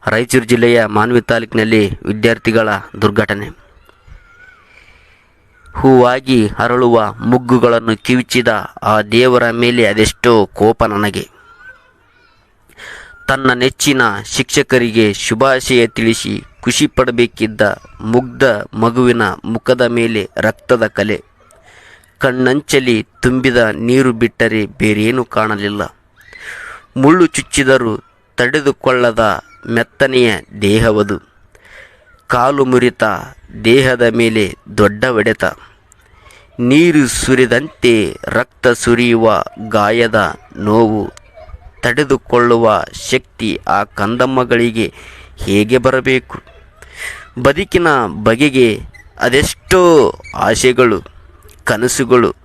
ರಾಯಚೂರು ಜಿಲ್ಲೆಯ ಮಾನ್ವಿ ತಾಲೂಕಿನಲ್ಲಿ ವಿದ್ಯಾರ್ಥಿಗಳ ದುರ್ಘಟನೆ. ಹೂವಾಗಿ ಅರಳುವ ಮುಗ್ಗುಗಳನ್ನು ಕಿವುಚಿದ ಆ ದೇವರ ಮೇಲೆ ಅದೆಷ್ಟೋ ಕೋಪ ನನಗೆ. ತನ್ನ ನೆಚ್ಚಿನ ಶಿಕ್ಷಕರಿಗೆ ಶುಭಾಶಯ ತಿಳಿಸಿ ಖುಷಿ ಪಡಬೇಕಿದ್ದ ಮುಗ್ಧ ಮಗುವಿನ ಮುಖದ ಮೇಲೆ ರಕ್ತದ ಕಲೆ. ಕಣ್ಣಂಚಲಿ ತುಂಬಿದ ನೀರು ಬಿಟ್ಟರೆ ಬೇರೇನೂ ಕಾಣಲಿಲ್ಲ. ಮುಳ್ಳು ಚುಚ್ಚಿದರೂ ತಡೆದುಕೊಳ್ಳದ ಮೆತ್ತನೆಯ ದೇಹವದು. ಕಾಲು ಮುರಿತ ದೇಹದ ಮೇಲೆ ದೊಡ್ಡ ಹೊಡೆತ. ನೀರು ಸುರಿದಂತೆ ರಕ್ತ ಸುರಿಯುವ ಗಾಯದ ನೋವು ತಡೆದುಕೊಳ್ಳುವ ಶಕ್ತಿ ಆ ಕಂದಮ್ಮಗಳಿಗೆ ಹೇಗೆ ಬರಬೇಕು? ಬದುಕಿನ ಬಗೆಗೆ ಅದೆಷ್ಟೋ ಆಸೆಗಳು, ಕನಸುಗಳು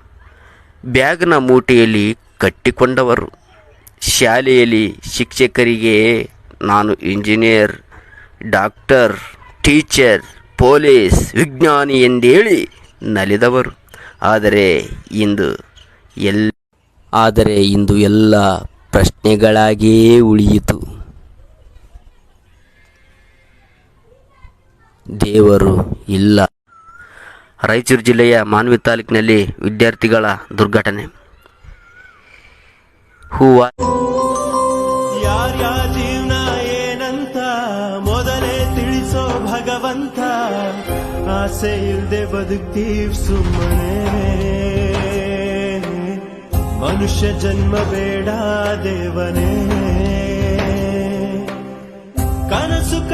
ಬ್ಯಾಗ್ನ ಮೂಟೆಯಲ್ಲಿ ಕಟ್ಟಿಕೊಂಡವರು. ಶಾಲೆಯಲ್ಲಿ ಶಿಕ್ಷಕರಿಗೆ ನಾನು ಇಂಜಿನಿಯರ್, ಡಾಕ್ಟರ್, ಟೀಚರ್, ಪೊಲೀಸ್, ವಿಜ್ಞಾನಿ ಎಂದೇಳಿ ನಲಿದವರು. ಆದರೆ ಇಂದು ಎಲ್ಲ ಪ್ರಶ್ನೆಗಳಾಗಿಯೇ ಉಳಿಯಿತು. ದೇವರು ಇಲ್ಲ. ರಾಯಚೂರು ಜಿಲ್ಲೆಯ ಮಾನ್ವಿ ತಾಲೂಕಿನಲ್ಲಿ ವಿದ್ಯಾರ್ಥಿಗಳ ದುರ್ಘಟನೆ. ಯಾರ್ಯಾರ ಜೀವನ ಏನಂತ ಮೊದಲೇ ತಿಳಿಸೋ ಭಗವಂತ. ಆಸೆ ಇಲ್ದೆ ಬದುಕ್ತೀವ್ ಸುಮ್ಮನೆ. ಮನುಷ್ಯ ಜನ್ಮ ಬೇಡ ದೇವನೇ. ಕನಸು